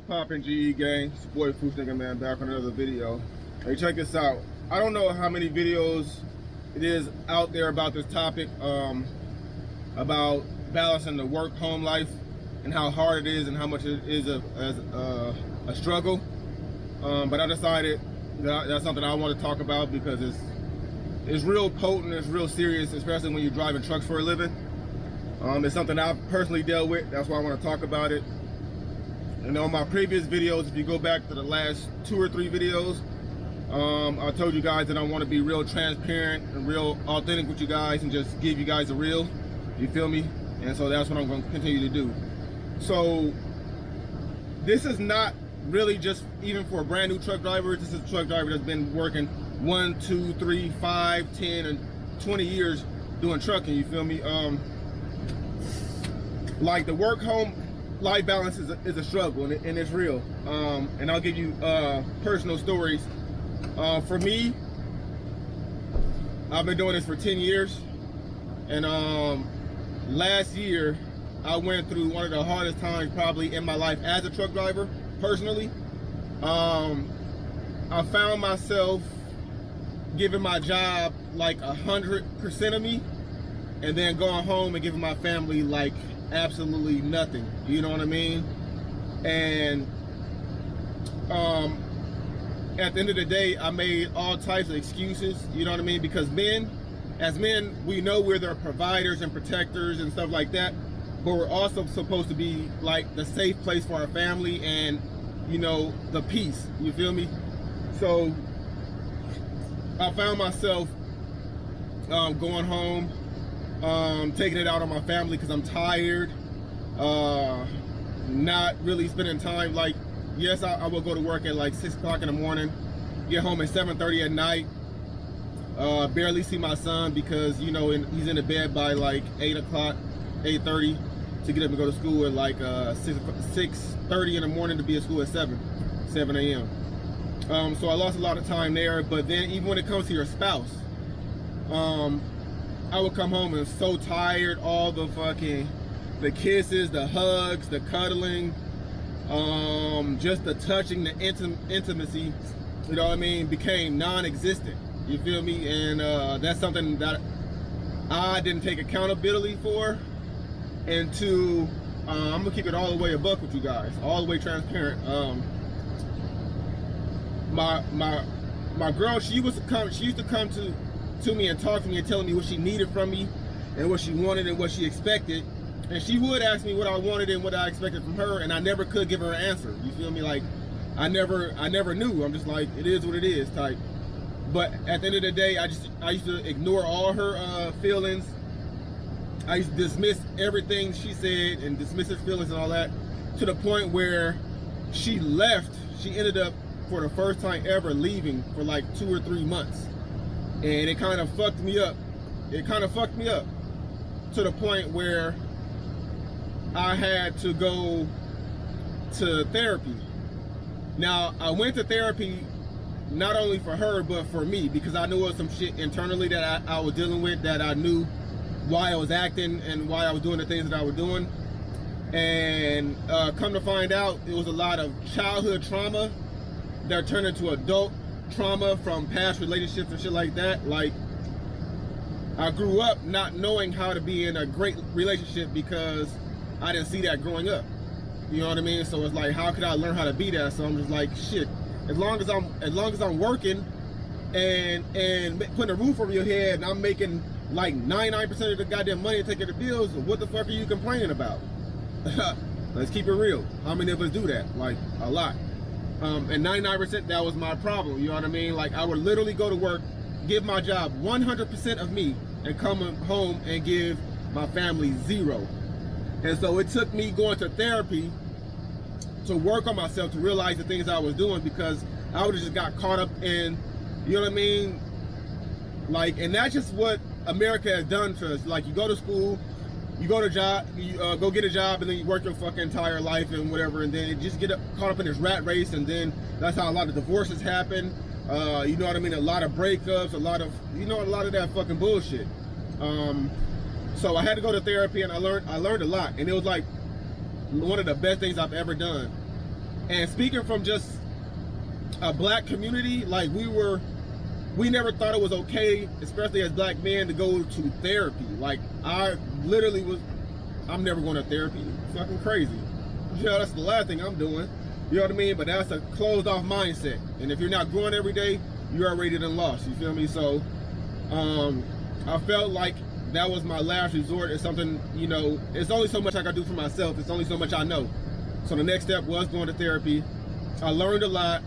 What's poppin', GE gang? It's your boy Food Nigga Man back on another video. Hey, check this out. I don't know how many videos it is out there about this topic, about balancing the work-home life and how hard it is and how much it is a struggle. But I decided that that's something I want to talk about because it's real potent, it's real serious, especially when you're driving trucks for a living. It's something I've personally dealt with. That's why I want to talk about it. And on my previous videos, if you go back to the last 2 or 3 videos, I told you guys that I want to be real transparent and real authentic with you guys and just give you guys the real, you feel me? And so that's what I'm going to continue to do. So this is not really just even for brand new truck drivers. This is a truck driver that's been working 1, 2, 3, 5, 10, and 20 years doing trucking, you feel me? Like the work-home life balance is a struggle, and it's real. And I'll give you personal stories. For me, I've been doing this for 10 years, and last year I went through one of the hardest times probably in my life as a truck driver, personally. I found myself giving my job like 100% of me, and then going home and giving my family like absolutely nothing, you know what I mean? And at the end of the day, I made all types of excuses, you know what I mean? Because as men, we know we're their providers and protectors and stuff like that, but we're also supposed to be like the safe place for our family and, you know, the peace, you feel me? So I found myself going home, taking it out on my family because I'm tired, not really spending time. Like, yes, I will go to work at like 6 o'clock in the morning, get home at 7:30 at night, barely see my son because, you know, he's in the bed by like 8 o'clock, 8:30 to get up and go to school at like 6:30 in the morning to be at school at 7 a.m. So I lost a lot of time there. But then even when it comes to your spouse, I would come home and so tired, all the kisses, the hugs, the cuddling, just the touching, the intimacy, you know what I mean, became non-existent, you feel me? And that's something that I didn't take accountability for. And I'm gonna keep it all the way a buck with you guys, all the way transparent. My girl, she used to come to me and talk to me and telling me what she needed from me and what she wanted and what she expected. And she would ask me what I wanted and what I expected from her, and I never could give her an answer, you feel me? Like I never knew. I'm just like, it is what it is type. But at the end of the day, I used to ignore all her feelings. I used to dismiss everything she said and dismiss her feelings and all that, to the point where she left. She ended up, for the first time ever, leaving for like 2 or 3 months. And it kind of fucked me up. It kind of fucked me up to the point where I had to go to therapy. Now, I went to therapy not only for her, but for me, because I knew it was some shit internally that I was dealing with, that I knew why I was acting and why I was doing the things that I was doing. And come to find out, it was a lot of childhood trauma that turned into adult trauma from past relationships and shit like that. Like, I grew up not knowing how to be in a great relationship because I didn't see that growing up, you know what I mean? So it's like, how could I learn how to be that? So I'm just like, shit, as long as I'm working and putting a roof over your head and I'm making like 99% of the goddamn money to take care of the bills, what the fuck are you complaining about? Let's keep it real. How many of us do that? Like, a lot. And 99%, that was my problem, you know what I mean? Like, I would literally go to work, give my job 100% of me, and come home and give my family 0. And so it took me going to therapy to work on myself, to realize the things I was doing, because I would have just got caught up in, you know what I mean? Like, and that's just what America has done to us. Like, you go to school, you go to job, you go get a job, and then you work your fucking entire life and whatever, and then you just get caught up in this rat race, and then that's how a lot of divorces happen. You know what I mean? A lot of breakups, a lot of that fucking bullshit. So I had to go to therapy, and I learned a lot, and it was like one of the best things I've ever done. And speaking from just a black community, like we never thought it was okay, especially as black men, to go to therapy. Like I literally I'm never going to therapy. It's fucking crazy. You know, that's the last thing I'm doing. You know what I mean? But that's a closed off mindset. And if you're not growing every day, you're already done lost. You feel me? So I felt like that was my last resort. It's something, you know, it's only so much I can do for myself. It's only so much I know. So the next step was going to therapy. I learned a lot.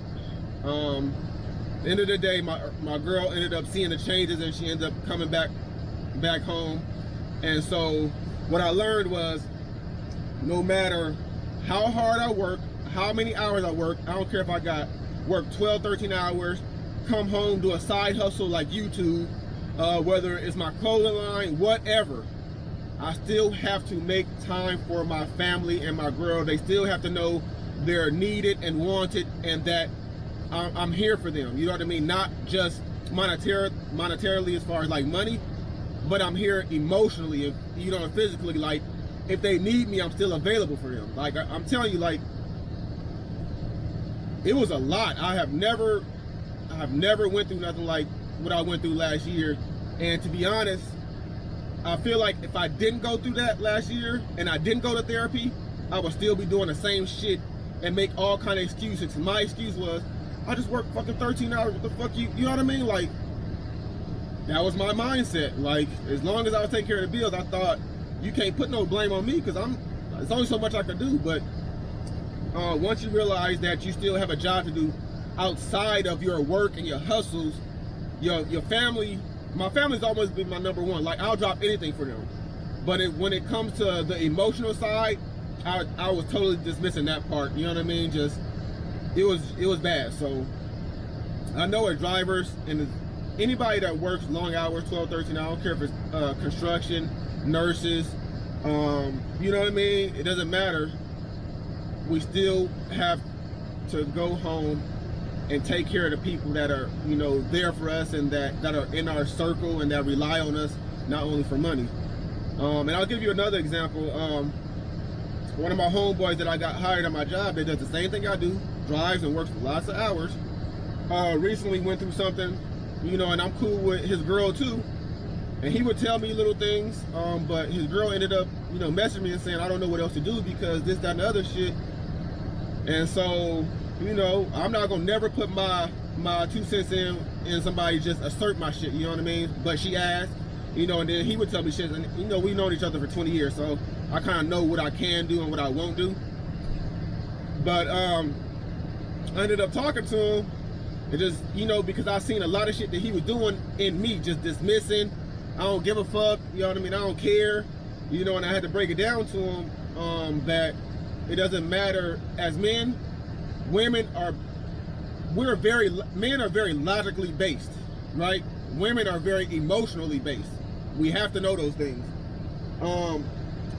At the end of the day, my girl ended up seeing the changes, and she ended up coming back home. And so what I learned was, no matter how hard I work, how many hours I work, I don't care if I work 12, 13 hours, come home, do a side hustle like YouTube, whether it's my clothing line, whatever, I still have to make time for my family and my girl. They still have to know they're needed and wanted, and that I'm here for them. You know what I mean? Not just monetarily as far as like money, but I'm here emotionally, you know, and physically. Like if they need me, I'm still available for them. Like I'm telling you, like it was a lot. I have never went through nothing like what I went through last year. And to be honest, I feel like if I didn't go through that last year and I didn't go to therapy, I would still be doing the same shit and make all kind of excuses. My excuse was, I just worked fucking 13 hours. What the fuck you know what I mean? Like, that was my mindset. Like, as long as I was taking care of the bills, I thought, you can't put no blame on me because there's only so much I could do. But once you realize that you still have a job to do outside of your work and your hustles, your family, my family's always been my number one. Like, I'll drop anything for them. But when it comes to the emotional side, I was totally dismissing that part. You know what I mean? Just, it was bad. So I know as drivers and anybody that works long hours, 12, 13, I don't care if it's construction, nurses, you know what I mean? It doesn't matter. We still have to go home and take care of the people that are, you know, there for us and that are in our circle and that rely on us, not only for money. And I'll give you another example. One of my homeboys that I got hired on my job that does the same thing I do, drives and works lots of hours, recently went through something, you know, and I'm cool with his girl too. And he would tell me little things, but his girl ended up, you know, messaging me and saying, I don't know what else to do because this, that, and the other shit. And so, you know, I'm not gonna never put my 2 cents in somebody just assert my shit, you know what I mean? But she asked, you know, and then he would tell me shit, and you know, we've known each other for 20 years, so I kind of know what I can do and what I won't do. But I ended up talking to him, and just, you know, because I seen a lot of shit that he was doing in me, just dismissing, I don't give a fuck, you know what I mean, I don't care, you know, and I had to break it down to him that it doesn't matter. As men, men are very logically based, right? Women are very emotionally based. We have to know those things.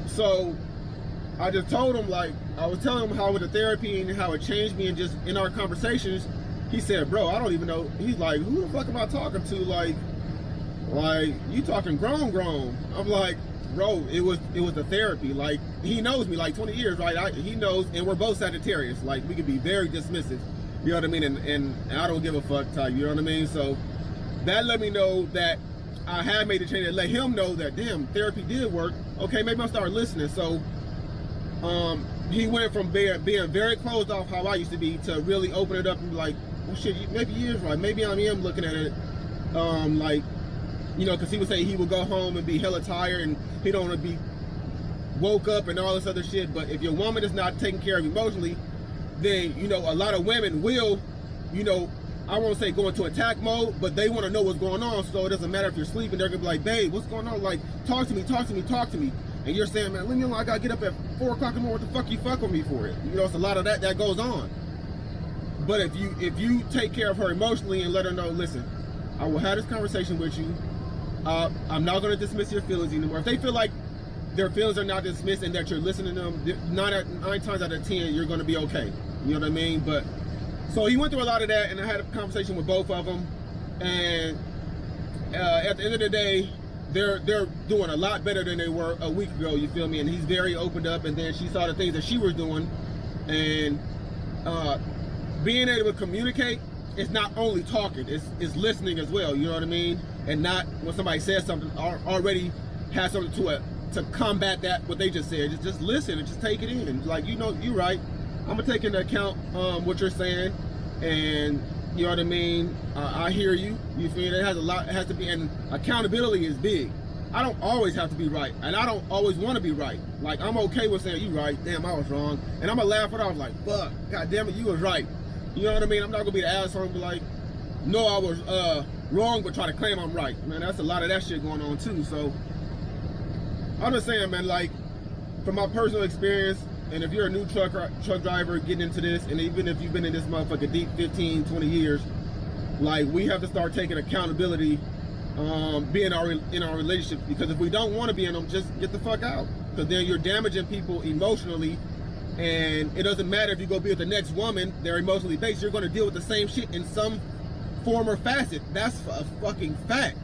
So I just told him, like, I was telling him how with the therapy and how it changed me, and just in our conversations, he said, bro, I don't even know. He's like, who the fuck am I talking to? Like you talking grown. I'm like, bro, it was the therapy. Like, he knows me like 20 years, right? He knows, and we're both Sagittarius. Like, we could be very dismissive, you know what I mean? And I don't give a fuck type, you know what I mean? So that let me know that I had made a change, and let him know that, damn, therapy did work. Okay, maybe I'll start listening. So he went from being very closed off how I used to be to really open it up and be like, well, shit, maybe he is right. Maybe I am looking at it like, you know, because he would say he would go home and be hella tired and he don't want to be woke up and all this other shit. But if your woman is not taken care of emotionally, then, you know, a lot of women will, you know, I won't say go into attack mode, but they want to know what's going on. So it doesn't matter if you're sleeping, they're gonna be like, babe, what's going on? Like, talk to me. And you're saying, man, leave me alone. I gotta get up at 4 o'clock in the morning. What the fuck you fuck with me for it? You know, it's a lot of that goes on. But if you take care of her emotionally and let her know, listen, I will have this conversation with you. I'm not gonna dismiss your feelings anymore. If they feel like their feelings are not dismissed and that you're listening to them, 9 times out of 10, you're gonna be okay. You know what I mean? But so he went through a lot of that, and I had a conversation with both of them. And at the end of the day, they're doing a lot better than they were a week ago. You feel me? And he's very opened up. And then she saw the things that she was doing, and being able to communicate is not only talking, it's listening as well, you know what I mean? And not when somebody says something, already has something to combat that, what they just said. Just listen and just take it in. Like, you know, you're right. I'm gonna take into account what you're saying, and you know what I mean? I hear you. You feel it has a lot, it has to be, and accountability is big. I don't always have to be right, and I don't always want to be right. Like, I'm okay with saying, you right, damn, I was wrong. And I'm gonna laugh it off like, fuck, god damn it, you was right. You know what I mean? I'm not gonna be the asshole and be like, no, I was wrong, but try to claim I'm right. Man, that's a lot of that shit going on too. So I'm just saying, man, like, from my personal experience, and if you're a new truck driver getting into this, and even if you've been in this motherfucker deep 15, 20 years, like, we have to start taking accountability, being in our relationships, because if we don't want to be in them, just get the fuck out, because then you're damaging people emotionally. And it doesn't matter if you go be with the next woman, they're emotionally based, you're going to deal with the same shit in some form or facet. That's a fucking fact.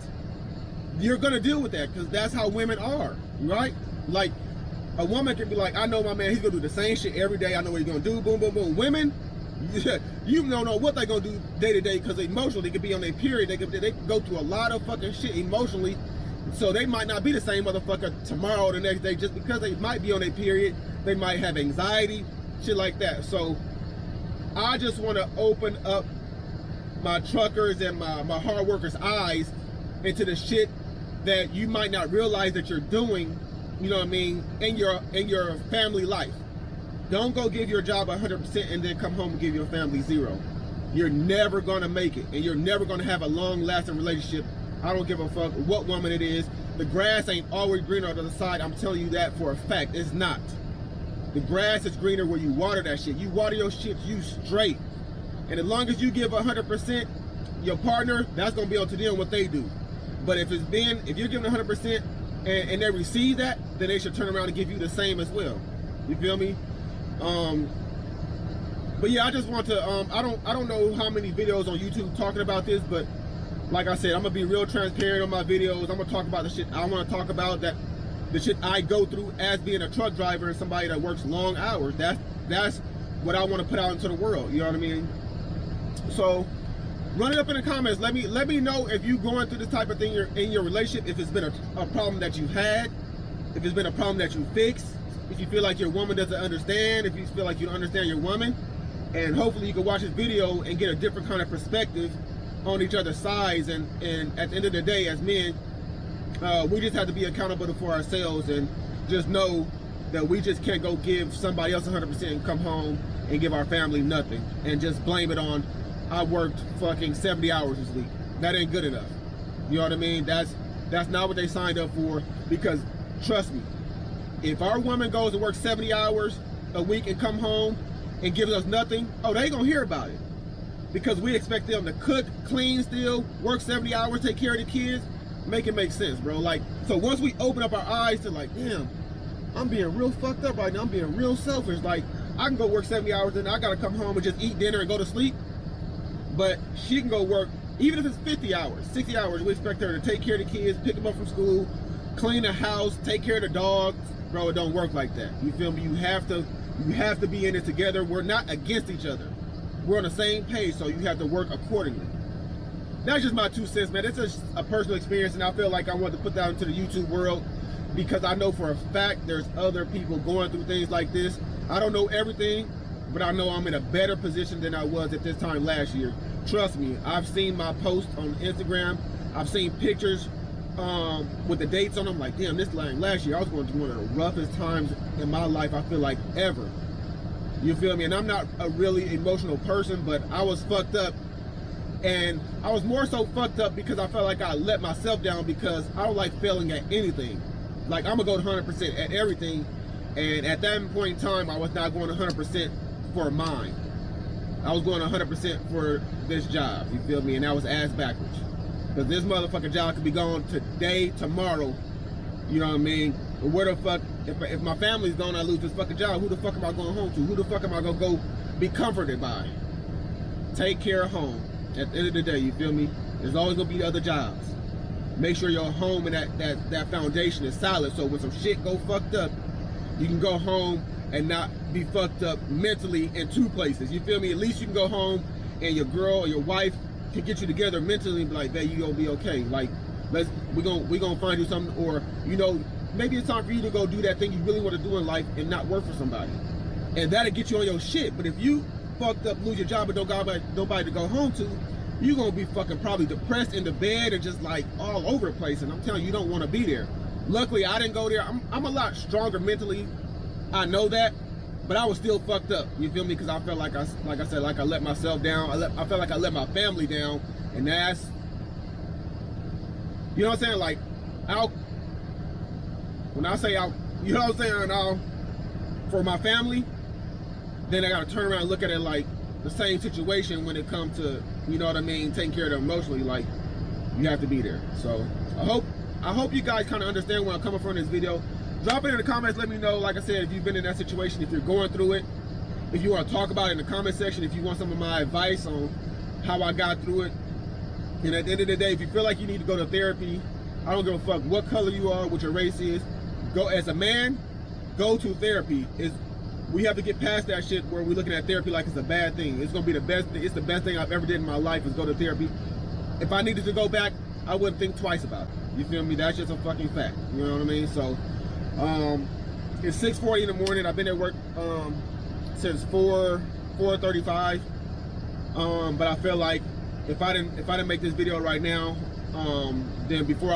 You're going to deal with that because that's how women are, right? Like, a woman can be like, I know my man, he's going to do the same shit every day. I know what he's going to do, boom, boom, boom. Women, you don't know what they're going to do day to day, because emotionally, they could be on their period. They could go through a lot of fucking shit emotionally. So they might not be the same motherfucker tomorrow or the next day, just because they might be on their period. They might have anxiety, shit like that. So I just want to open up my truckers and my hard workers' eyes into the shit that you might not realize that you're doing, you know what I mean, in your family life. Don't go give your job 100% and then come home and give your family 0. You're never gonna make it, and you're never gonna have a long-lasting relationship. I don't give a fuck what woman it is. The grass ain't always greener on the other side. I'm telling you that for a fact. It's not. The grass is greener where you water that shit. You water your shit, you straight. And as long as you give 100%, your partner, that's gonna be able to deal with what they do. But if you're giving 100% and they receive that, then they should turn around and give you the same as well. You feel me? But yeah, I just want to, I don't know how many videos on YouTube talking about this, but like I said, I'm gonna be real transparent on my videos. I'm gonna talk about the shit I want to talk about, that the shit I go through as being a truck driver and somebody that works long hours. That's what I want to put out into the world. You know what I mean? So run it up in the comments. Let me know if you going through this type of thing in your relationship. If it's been a problem that you had, if it's been a problem that you fixed, if you feel like your woman doesn't understand, if you feel like you don't understand your woman, and hopefully you can watch this video and get a different kind of perspective on each other's sides. And at the end of the day, as men, we just have to be accountable for ourselves, and just know that we just can't go give somebody else 100% and come home and give our family nothing and just blame it on, I worked fucking 70 hours this week. That ain't good enough. You know what I mean? That's not what they signed up for. Because trust me, if our woman goes to work 70 hours a week and come home and gives us nothing, oh, they gonna hear about it. Because we expect them to cook, clean still, work 70 hours, take care of the kids. Make it make sense, bro. Like, so once we open up our eyes to like, damn, I'm being real fucked up right now. I'm being real selfish. Like, I can go work 70 hours and I gotta come home and just eat dinner and go to sleep. But she can go work, even if it's 50 hours, 60 hours, we expect her to take care of the kids, pick them up from school, clean the house, take care of the dogs. Bro, it don't work like that. You feel me? You have to be in it together. We're not against each other. We're on the same page, so you have to work accordingly. That's just my 2 cents, man. It's just a personal experience, and I feel like I want to put that into the YouTube world, because I know for a fact there's other people going through things like this. I don't know everything, but I know I'm in a better position than I was at this time last year. Trust me, I've seen my posts on Instagram. I've seen pictures with the dates on them. Like, damn, this last year I was going through one of the roughest times in my life, I feel like, ever. You feel me? And I'm not a really emotional person, but I was fucked up. And I was more so fucked up because I felt like I let myself down, because I don't like failing at anything. Like, I'm gonna go 100% at everything. And at that point in time, I was not going 100% for mine. I was going 100% for this job. You feel me? And that was ass backwards. Because this motherfucking job could be gone today, tomorrow. You know what I mean? Where the fuck, if my family's gone, I lose this fucking job, who the fuck am I going home to? Who the fuck am I gonna go be comforted by? Take care of home. At the end of the day, you feel me? There's always gonna be other jobs. Make sure your home and that foundation is solid, so when some shit go fucked up, you can go home and not be fucked up mentally in two places. You feel me? At least you can go home and your girl or your wife can get you together mentally and be like, babe, you gonna be okay. Like, we gonna find you something, or you know, maybe it's time for you to go do that thing you really want to do in life and not work for somebody. And that'll get you on your shit. But if you fucked up, lose your job, and don't got nobody to go home to, you're gonna be fucking probably depressed in the bed and just like all over the place. And I'm telling you, you don't want to be there. Luckily, I didn't go there. I'm a lot stronger mentally. I know that, but I was still fucked up. You feel me? Because I felt like I let myself down. I felt like I let my family down, and that's, you know what I'm saying? Like, when I say out, you know what I'm saying? For my family, then I gotta turn around and look at it like the same situation when it comes to, you know what I mean, taking care of them emotionally. Like, you have to be there. So I hope you guys kind of understand where I'm coming from in this video. Drop it in the comments. Let me know, like I said, if you've been in that situation, if you're going through it, if you want to talk about it in the comment section, if you want some of my advice on how I got through it. And at the end of the day, if you feel like you need to go to therapy, I don't give a fuck what color you are, what your race is. Go as a man, go to therapy. We have to get past that shit where we're looking at therapy like it's a bad thing. It's gonna be the best thing. It's the best thing I've ever did in my life is go to therapy. If I needed to go back, I wouldn't think twice about it. You feel me? That's just a fucking fact. You know what I mean? So it's 6:40 in the morning. I've been at work since 4:35. But I feel like if I didn't make this video right now, then before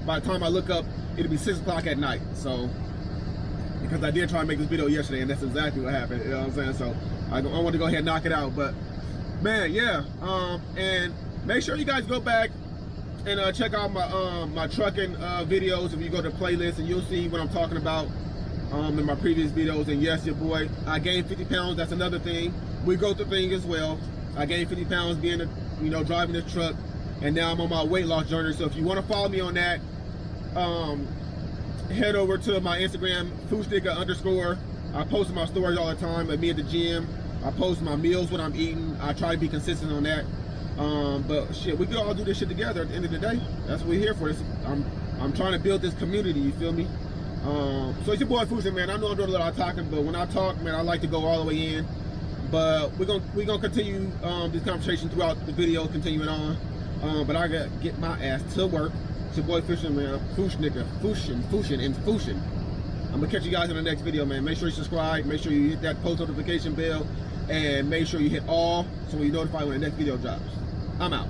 by the time I look up, it'll be 6 o'clock at night. So because I did try and make this video yesterday, and that's exactly what happened. You know what I'm saying? So I want to go ahead and knock it out. But man, yeah. And make sure you guys go back and check out my trucking videos. If you go to playlist, and you'll see what I'm talking about in my previous videos. And yes, your boy, I gained 50 pounds. That's another thing. We go through things as well. I gained 50 pounds being driving this truck, and now I'm on my weight loss journey. So if you want to follow me on that, head over to my Instagram, foodsticker_. I post my stories all the time of me at the gym. I post my meals, what I'm eating. I try to be consistent on that. But shit, we can all do this shit together at the end of the day. That's what we're here for. I'm trying to build this community, you feel me? So it's your boy Fusion, man. I know I'm doing a lot of talking, but when I talk, man, I like to go all the way in. But we're gonna continue this conversation throughout the video, continuing on. But I gotta get my ass to work. It's your boy Fusion, man. Fusion. I'm gonna catch you guys in the next video, man. Make sure you subscribe, make sure you hit that post notification bell, and make sure you hit all so you're notified when the next video drops. I'm out.